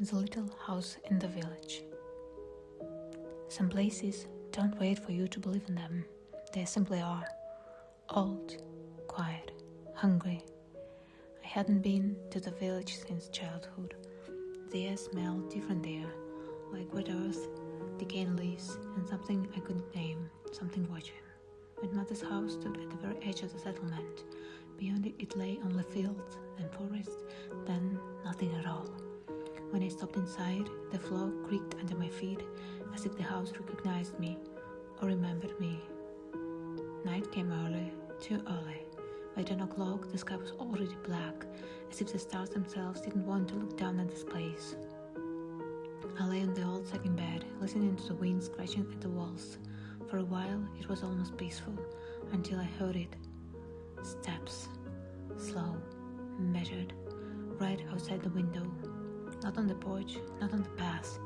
The little house in the village. Some places don't wait for you to believe in them. They simply are. Old, quiet, hungry. I hadn't been to the village since childhood. The air smelled different there, like wet earth, decaying leaves, and something I couldn't name, something watching. Grandmother's house stood at the very edge of the settlement. Beyond it lay only fields and forest, then nothing at all. When I stepped inside, the floor creaked under my feet, as if the house recognized me or remembered me. Night came early, too early. By 10 o'clock, the sky was already black, as if the stars themselves didn't want to look down at this place. I lay on the old sagging bed, listening to the wind scratching at the walls. For a while, it was almost peaceful, until I heard it. Steps. Slow, measured, right outside the window. Not on the porch, not on the path,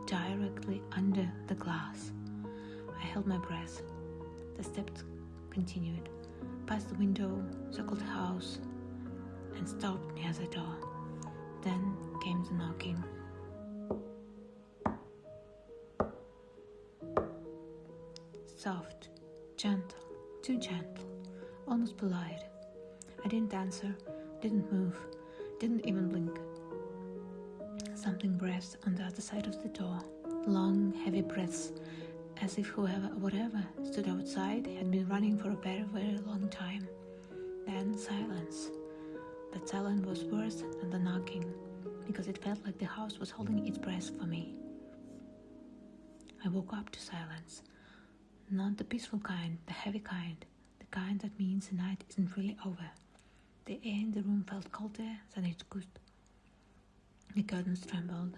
directly under the glass. I held my breath. The steps continued, past the window, circled the house, and stopped near the door. Then came the knocking. Soft, gentle, too gentle, almost polite. I didn't answer, didn't move, didn't even blink. Something breathed on the other side of the door, long, heavy breaths, as if whoever or whatever stood outside had been running for a very, very long time. Then silence. That silence was worse than the knocking, because it felt like the house was holding its breath for me. I woke up to silence. Not the peaceful kind, the heavy kind, the kind that means the night isn't really over. The air in the room felt colder than it could. The curtains trembled,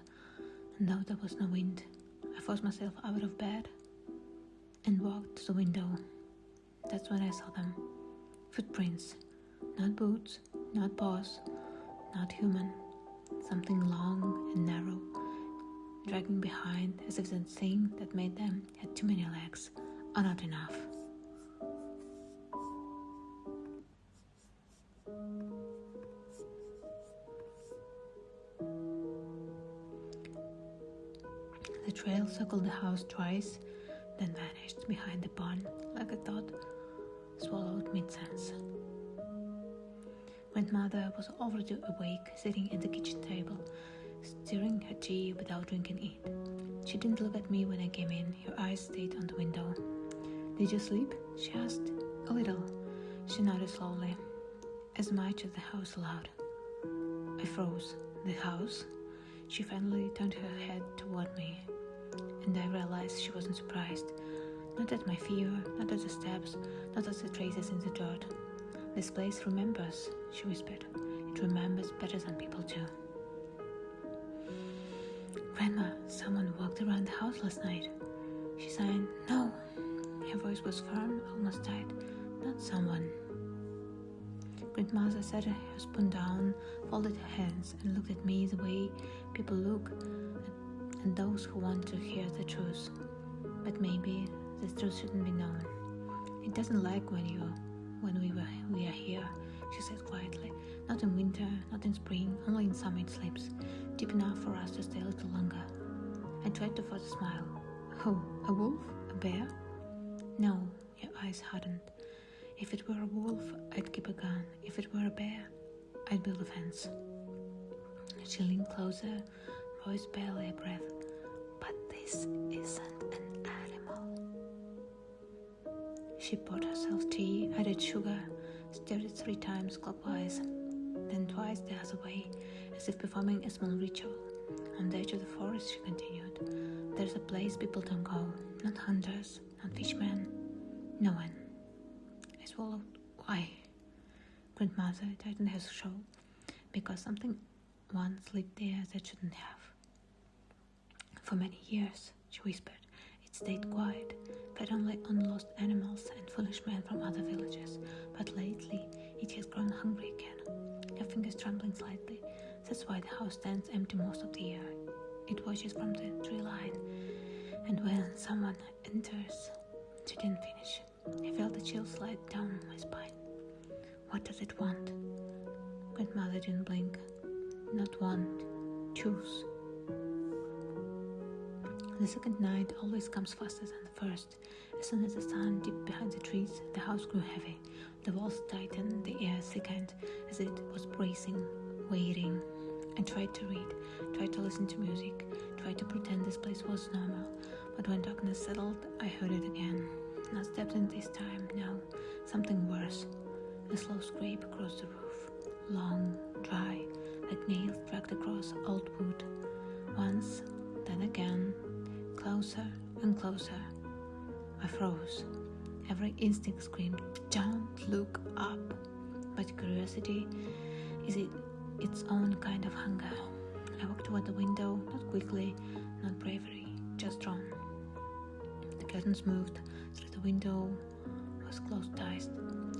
and though there was no wind, I forced myself out of bed and walked to the window. That's when I saw them. Footprints. Not boots, not paws, not human. Something long and narrow, dragging behind as if the thing that made them had too many legs, or not enough. The trail circled the house twice, then vanished behind the barn like a thought swallowed mid-sense. Grandmother was already awake, sitting at the kitchen table, stirring her tea without drinking it. She didn't look at me when I came in. Her eyes stayed on the window. "Did you sleep?" she asked. "A little." She nodded slowly, as much as the house allowed. I froze. The house? She finally turned her head toward me, and I realized she wasn't surprised. Not at my fear, not at the steps, not at the traces in the dirt. "This place remembers," she whispered. "It remembers better than people do." "Grandma, someone walked around the house last night." She sighed. "No." Her voice was firm, almost tight. "Not someone." Grandmother set her spoon down, folded her hands, and looked at me the way people look at those who want to hear the truth. "But maybe the truth shouldn't be known. It doesn't like when we are here," she said quietly. "Not in winter, not in spring, only in summer it sleeps, deep enough for us to stay a little longer." I tried to force a smile. "Oh, a wolf? A bear?" "No," her eyes hardened. "If it were a wolf, I'd keep a gun. If it were a bear, I'd build a fence." She leaned closer, voice barely a breath. "But this isn't an animal." She poured herself tea, added sugar, stirred it 3 times clockwise, then twice the other way, as if performing a small ritual. "On the edge of the forest," she continued, "there's a place people don't go. Not hunters, not fishermen, no one." I swallowed. "Why?" Grandmother tightened her shawl. "Because something once lived there that shouldn't have. For many years," she whispered, "it stayed quiet, fed only on lost animals and foolish men from other villages. But lately, it has grown hungry again." Her fingers trembling slightly. "That's why the house stands empty most of the year. It watches from the tree line. And when someone enters..." She didn't finish. I felt the chill slide down my spine. "What does it want?" Grandmother didn't blink. "Not want. Choose." The second night always comes faster than the first. As soon as the sun dipped behind the trees, the house grew heavy. The walls tightened, the air thickened, as it was bracing, waiting. I tried to read, tried to listen to music, tried to pretend this place was normal. But when darkness settled, I heard it again. Not steps in this time, no, something worse. A slow scrape across the roof, long, dry, like nails dragged across old wood. Once, then again, closer and closer. I froze. Every instinct screamed, "Don't look up!" But curiosity is its own kind of hunger. I walked toward the window, not quickly, not bravery, just drawn. The curtains moved, through the window was closed tight.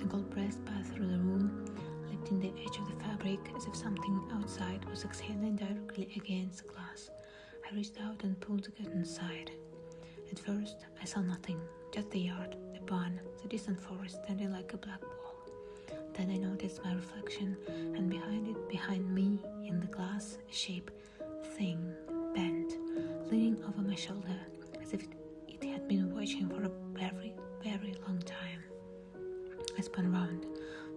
A cold breath passed through the room, lifting the edge of the fabric as if something outside was exhaling directly against the glass. I reached out and pulled the curtain aside. At first, I saw nothing, just the yard, the barn, the distant forest standing like a black wall. Then I noticed my reflection, and behind me, in the glass, a shape, thin, bent, leaning over my shoulder, as if it had been watching for a very, very long time. I spun round.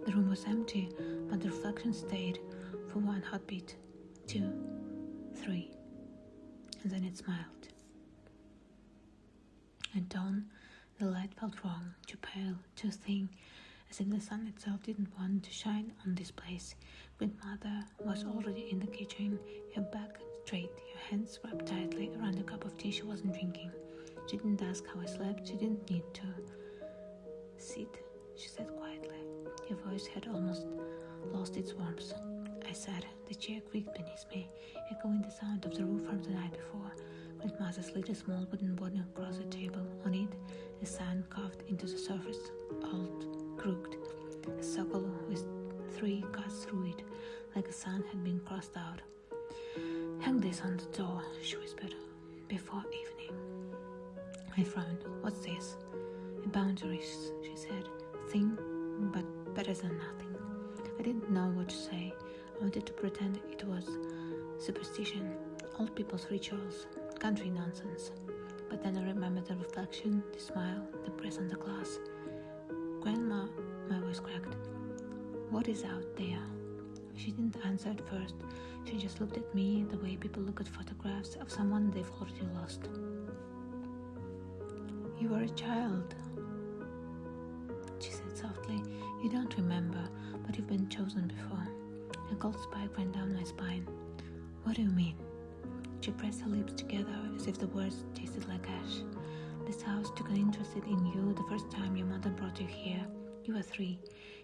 The room was empty, but the reflection stayed for one heartbeat, 2, 3, and then it smiled. At dawn, the light felt wrong, too pale, too thin, as if the sun itself didn't want to shine on this place. Grandmother was already in the kitchen, her back straight, her hands wrapped tightly around a cup of tea she wasn't drinking. She didn't ask how I slept, she didn't need to. "Sit," she said quietly. Her voice had almost lost its warmth. I sat, the chair creaked beneath me, echoing the sound of the roof from the night before. Grandmother slid a small wooden board across the table. On it, a sign carved into the surface, old, crooked, a circle with 3 cuts through it, like a sign had been crossed out. "Hang this on the door," she whispered, "before evening." I frowned. "What's this?" "Boundaries," she said, "thin, but better than nothing." I didn't know what to say. I wanted to pretend it was superstition, old people's rituals, country nonsense. But then I remembered the reflection, the smile, the press on the glass. "Grandma," my voice cracked, "what is out there?" She didn't answer at first. She just looked at me the way people look at photographs of someone they've already lost. "You were a child," she said softly. "You don't remember, but you've been chosen before." A cold spike ran down my spine. "What do you mean?" She pressed her lips together as if the words tasted like ash. "This house took an interest in you the first time your mother brought you here. You were 3.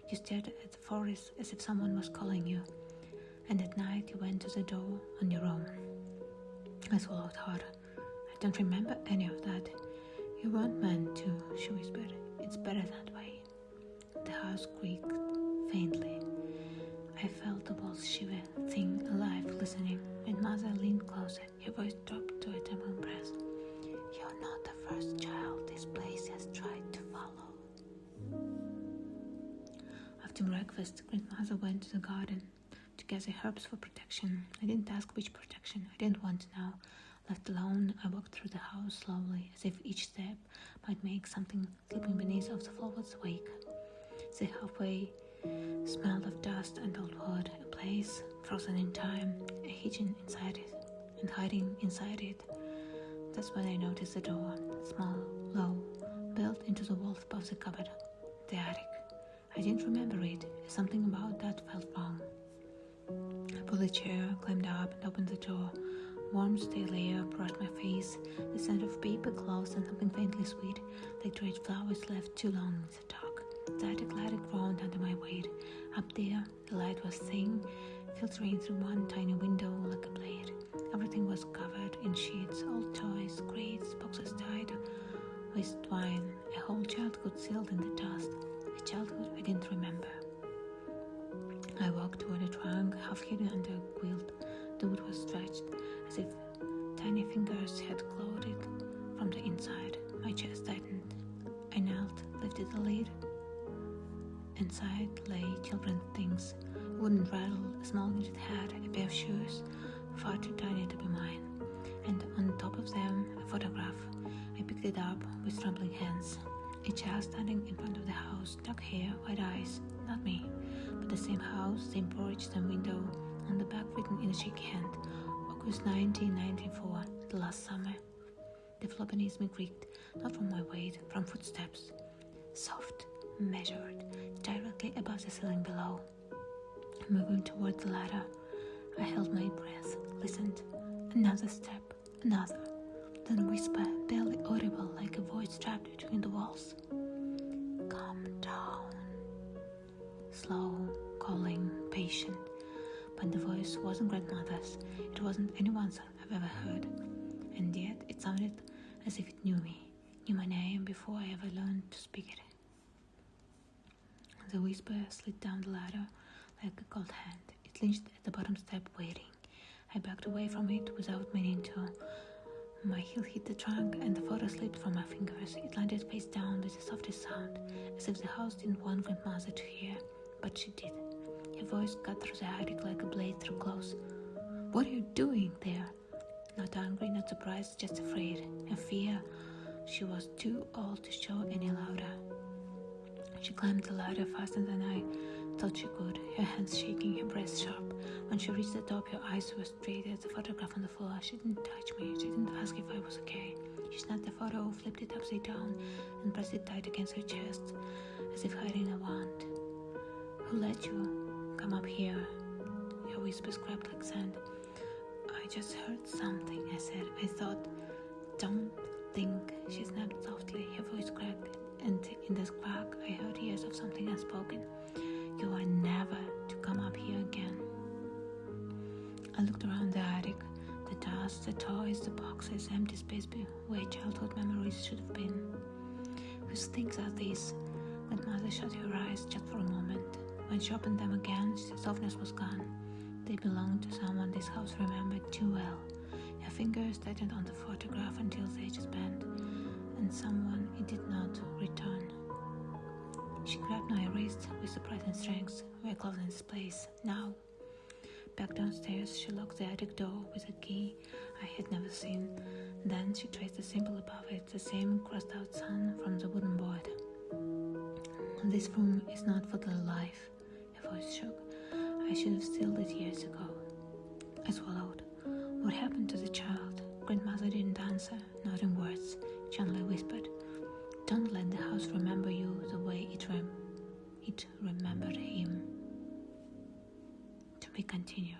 You stared at the forest as if someone was calling you. And at night you went to the door on your own." I swallowed hard. "I don't remember any of that." "You weren't meant to," she whispered. "It's better that way." The house creaked faintly. I felt the walls shiver, thin, alive, listening. Grandmother leaned closer. Her voice dropped to a trembling breath. "You're not the first child this place has tried to follow." After breakfast, Grandmother went to the garden to gather herbs for protection. I didn't ask which protection. I didn't want to know. Left alone, I walked through the house slowly, as if each step might make something sleeping beneath of the floors wake. The halfway smelled of dust and old wood, a place frozen in time, a kitchen inside it, and hiding inside it. That's when I noticed the door, small, low, built into the wall above the cupboard, the attic. I didn't remember it. Something about that felt wrong. I pulled a chair, climbed up, and opened the door. Warm, stale air brushed my face, the scent of paper, clothes, and something faintly sweet, like dried flowers left too long in the dark. The attic light groaned under my weight. Up there, the light was thin, filtering through one tiny window like a blade. Everything was covered in sheets, old toys, crates, boxes tied with twine, a whole childhood sealed in the dust, a childhood I didn't remember. I walked toward a trunk, half hidden under a quilt. The wood was stretched, as if tiny fingers had clawed it from the inside. My chest tightened. I knelt, lifted the lid. Inside lay children's things, a wooden rattle, a small knitted hat, a pair of shoes, far too tiny to be mine. and on top of them a photograph. I picked it up with trembling hands. A child standing in front of the house, dark hair, white eyes, not me, but the same house, same porch, same window, on the back written in a shaky hand, August 1994, the last summer. The floor beneath me creaked, not from my weight, from footsteps. Soft, measured, directly above the ceiling below. Moving toward the ladder, I held my breath, listened. Another step, another. Then a whisper, barely audible, like a voice trapped between the walls. Calm down. Slow, calling, patient. But the voice wasn't grandmother's. It wasn't anyone's I've ever heard. And yet it sounded as if it knew me, knew my name before I ever learned to speak it. The whisper slid down the ladder like a cold hand. It linched at the bottom step, waiting. I backed away from it without meaning to. My heel hit the trunk and the photo slipped from my fingers. It landed face down with the softest sound, as if the house didn't want grandmother to hear, but she did. Her voice cut through the attic like a blade through clothes. What are you doing there? Not angry, not surprised, just afraid. A fear. She was too old to show any louder. She climbed the ladder faster than I thought she could, her hands shaking, her breath sharp. When she reached the top, her eyes were straight at the photograph on the floor. She didn't touch me. She didn't ask if I was okay. She snapped the photo, flipped it upside down, and pressed it tight against her chest, as if hiding a wand. Who let you come up here? Her whisper scrapped like sand. I just heard something, I said. I thought, don't think. She snapped softly, her voice cracked, and in this crack I heard years of something unspoken. You are never to come up here again. I looked around the attic, the dust, the toys, the boxes, empty space where childhood memories should have been. Whose things are these? Grandmother shut her eyes just for a moment. When she opened them again, the softness was gone. They belonged to someone this house remembered too well. Her fingers tightened on the photograph until the edges bent, and someone it did not return. She grabbed my wrist with surprising strength. We're closing this place, now. Back downstairs, she locked the attic door with a key I had never seen. Then she traced the symbol above it, the same crossed-out sun from the wooden board. This room is not for the alive. Her voice shook. I should have sealed it years ago. I swallowed. What happened to the child? Grandmother didn't answer, not in words. She only whispered, don't let the house remember you the way it remembered him. To be continued.